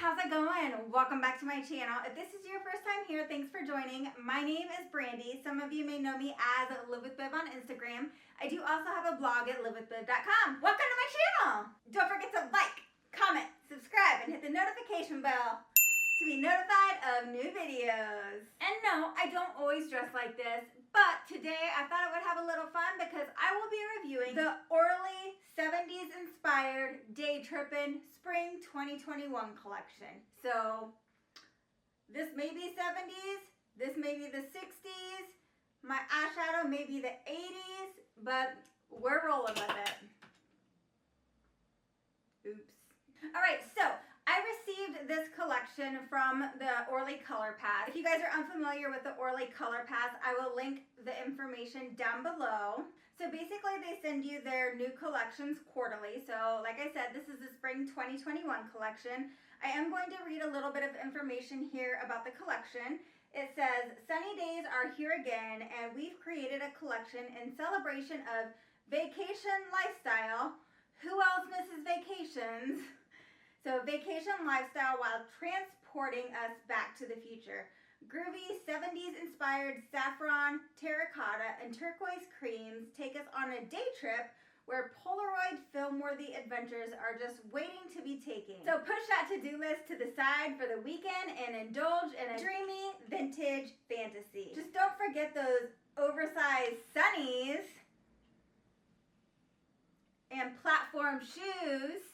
how's it going? Welcome back to my channel. If this is your first time here, thanks for joining. My name is Brandy. Some of you may know me as Live with Bib on Instagram. I do also have a blog at livewithbib.com. Welcome to my channel. Don't forget to like, comment, subscribe, and hit the notification bell to be notified of new videos. And no, I don't always dress like this, but today I thought I would have a little fun because I will be reviewing the Orly 70s inspired day trippin' spring 2021 collection. So this may be 70s, this may be the 60s, my eyeshadow may be the 80s, but we're rolling with it. Oops. All right, so I received this collection from the Orly Color Pass. If you guys are unfamiliar with the Orly Color Pass, I will link the information down below. So basically they send you their new collections quarterly. So like I said, this is the spring 2021 collection. I am going to read a little bit of information here about the collection. It says, sunny days are here again, and we've created a collection in celebration of vacation lifestyle. Who else misses vacations? So vacation lifestyle while transporting us back to the future. Groovy 70s inspired saffron, terracotta, and turquoise creams take us on a day trip where Polaroid film-worthy adventures are just waiting to be taken. So push that to-do list to the side for the weekend and indulge in a dreamy vintage fantasy. Just don't forget those oversized sunnies and platform shoes.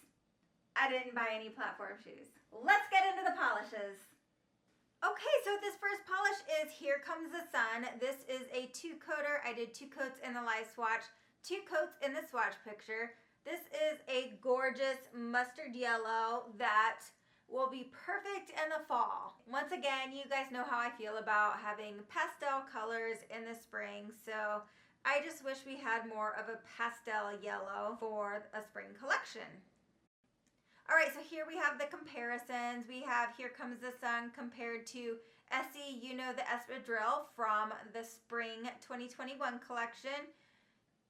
I didn't buy any platform shoes. Let's get into the polishes. Okay, so this first polish is Here Comes the Sun. This is a 2-coater. I did 2 coats in the live swatch, 2 coats in the swatch picture. This is a gorgeous mustard yellow that will be perfect in the fall. Once again, you guys know how I feel about having pastel colors in the spring, so I just wish we had more of a pastel yellow for a spring collection. All right, so here we have the comparisons. We have Here Comes the Sun compared to Essie, You Know the Espadrille from the Spring 2021 collection.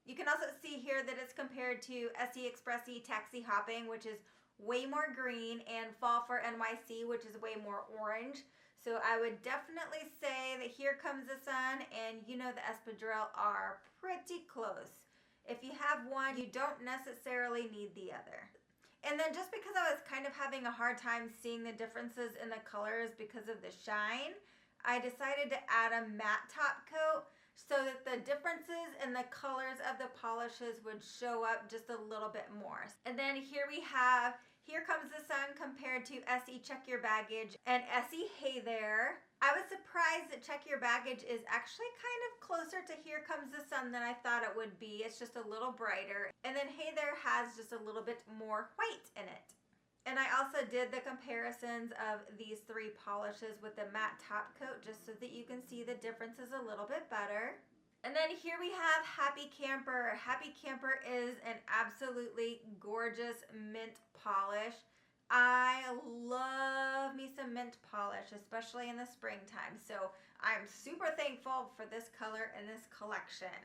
You can also see here that it's compared to Essie Expressy Taxi Hopping, which is way more green, and Fall for NYC, which is way more orange. So I would definitely say that Here Comes the Sun and You Know the Espadrille are pretty close. If you have one, you don't necessarily need the other. And then just because I was kind of having a hard time seeing the differences in the colors because of the shine, I decided to add a matte top coat so that the differences in the colors of the polishes would show up just a little bit more. And then here we have Here Comes the Sun compared to Essie Check Your Baggage and Essie Hey There. I was surprised that Check Your Baggage is actually kind of closer to Here Comes the Sun than I thought it would be. It's just a little brighter. And then Hey There has just a little bit more white in it. And I also did the comparisons of these 3 polishes with the matte top coat just so that you can see the differences a little bit better. And then here we have Happy Camper. Happy Camper is an absolutely gorgeous mint polish. I love me some mint polish, especially in the springtime. So I'm super thankful for this color in this collection.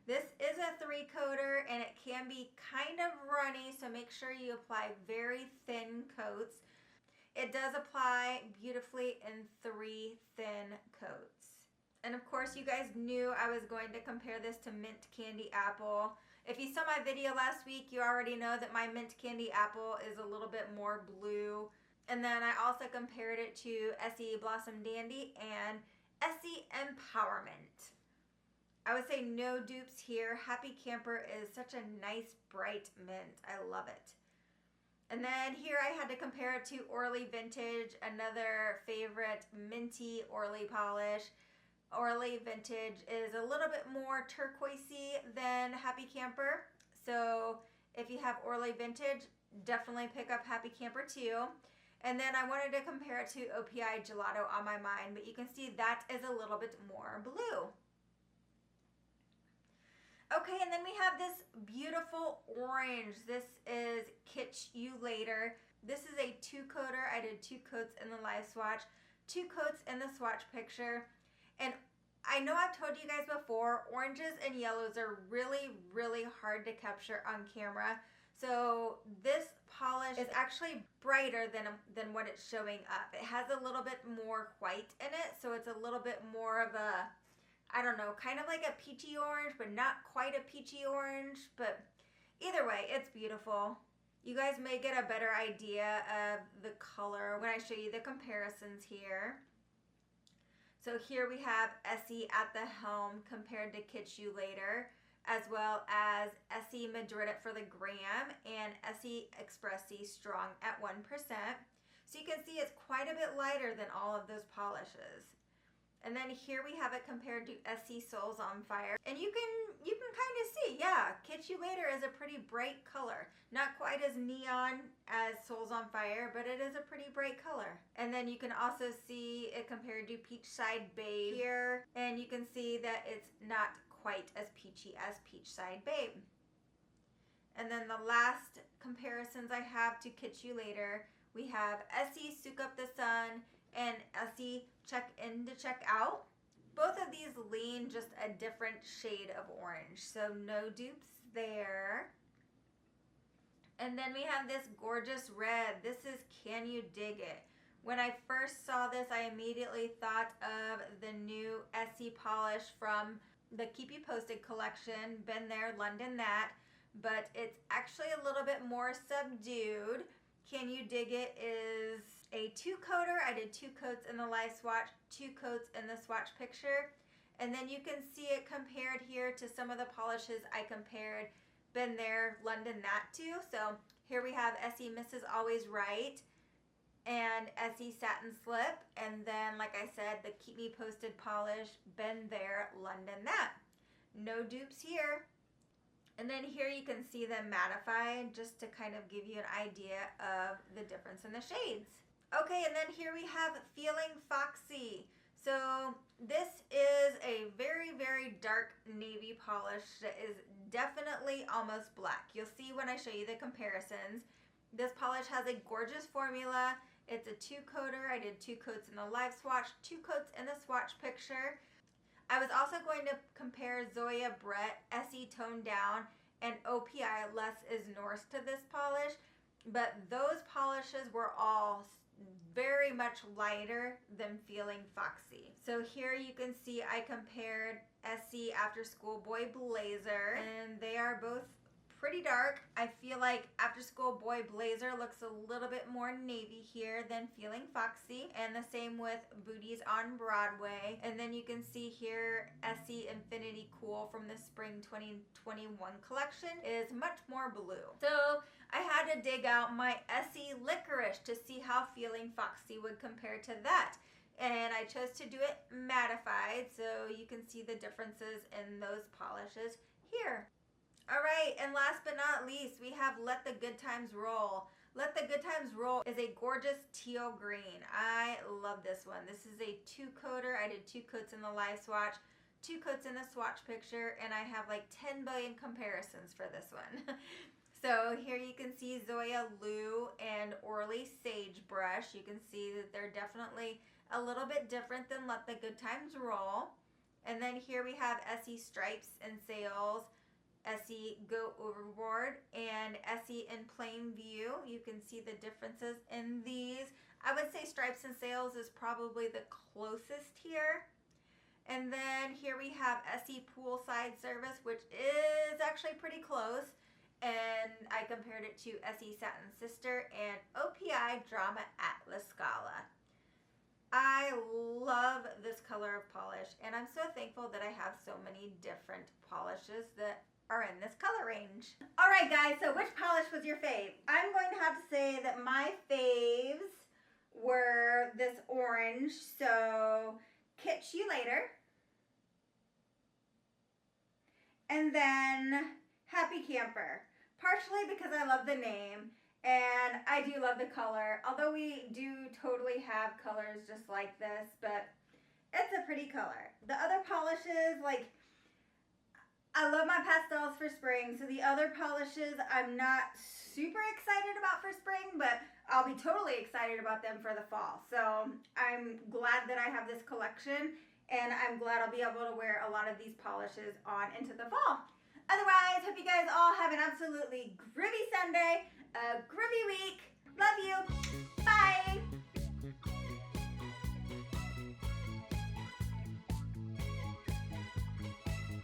This is a 3-coater and it can be kind of runny, so make sure you apply very thin coats. It does apply beautifully in 3 thin coats. And of course, you guys knew I was going to compare this to Mint Candy Apple. If you saw my video last week, you already know that my Mint Candy Apple is a little bit more blue. And then I also compared it to Essie Blossom Dandy and Essie Empowerment. I would say no dupes here. Happy Camper is such a nice bright mint. I love it. And then here I had to compare it to Orly Vintage, another favorite minty Orly polish. Orly Vintage is a little bit more turquoisey than Happy Camper. So if you have Orly Vintage, definitely pick up Happy Camper too. And then I wanted to compare it to OPI Gelato on my mind, but you can see that is a little bit more blue. Okay, and then we have this beautiful orange. This is Kitsch You Later. This is a 2-coater. I did 2 coats in the live swatch, 2 coats in the swatch picture. And I know I've told you guys before, oranges and yellows are really, really hard to capture on camera. So this polish is actually brighter than what it's showing up. It has a little bit more white in it, so it's a little bit more of a, I don't know, kind of like a peachy orange, but not quite a peachy orange. But either way, it's beautiful. You guys may get a better idea of the color when I show you the comparisons here. So here we have Essie at the helm compared to Kitsch You Later, as well as Essie Madrid it for the gram and Essie Expressi Strong at 1%. So you can see it's quite a bit lighter than all of those polishes. And then here we have it compared to Essie Souls on Fire. And you can kind of see, yeah, Kitsch You Later is a pretty bright color. Not quite as neon as Souls on Fire, but it is a pretty bright color. And then you can also see it compared to Peachside Babe here. And you can see that it's not quite as peachy as Peachside Babe. And then the last comparisons I have to Kitsch You Later, we have Essie Soak Up the Sun and Essie Check In to Check Out. Both of these lean just a different shade of orange, so no dupes there. And then we have this gorgeous red. This is Can You Dig It? When I first saw this, I immediately thought of the new Essie polish from the Keep You Posted collection. Been there, London that. But it's actually a little bit more subdued. Can You Dig It is a 2-coater. I did 2 coats in the live swatch, 2 coats in the swatch picture. And then you can see it compared here to some of the polishes I compared. Been there, London that too. So here we have Essie Mrs. Always Right and Essie Satin Slip. And then, like I said, the Keep Me Posted polish. Been there, London that. No dupes here. And then here you can see them mattified just to kind of give you an idea of the difference in the shades. Okay, and then here we have Feeling Foxy. So this is a very, very dark navy polish that is definitely almost black. You'll see when I show you the comparisons. This polish has a gorgeous formula. It's a 2-coater. I did 2 coats in the live swatch, 2 coats in the swatch picture. I was also going to compare Zoya Brett, Essie Toned Down, and OPI Less Is Norse to this polish, but those polishes were all very much lighter than Feeling Foxy. So here you can see I compared Essie After School Boy Blazer, and they are both pretty dark. I feel like After School Boy Blazer looks a little bit more navy here than Feeling Foxy, and the same with Booties on Broadway. And then you can see here Essie Infinity Cool from the Spring 2021 collection is much more blue. So I had to dig out my Essie Licorice to see how Feeling Foxy would compare to that. And I chose to do it mattified, so you can see the differences in those polishes here. All right, and last but not least, we have Let the Good Times Roll. Let the Good Times Roll is a gorgeous teal green. I love this one. This is a 2-coater. I did 2 coats in the live swatch, 2 coats in the swatch picture, and I have like 10 billion comparisons for this one. So here you can see Zoya Lou and Orly Sagebrush. You can see that they're definitely a little bit different than Let the Good Times Roll. And then here we have Essie Stripes and Sales, Essie Go Overboard, and Essie in Plain View. You can see the differences in these. I would say Stripes and Sales is probably the closest here. And then here we have Essie Poolside Service, which is actually pretty close. And I compared it to Essie Satin Sister and OPI Drama at La Scala. I love this color of polish, and I'm so thankful that I have so many different polishes that are in this color range. All right, guys, so which polish was your fave? I'm going to have to say that my faves were this orange, so Kitsch You Later, and then Happy Camper, partially because I love the name, and I do love the color, although we do totally have colors just like this, but it's a pretty color. The other polishes, like, I love my pastels for spring, so the other polishes I'm not super excited about for spring, but I'll be totally excited about them for the fall. So I'm glad that I have this collection, and I'm glad I'll be able to wear a lot of these polishes on into the fall. Otherwise, hope you guys all have an absolutely groovy Sunday, a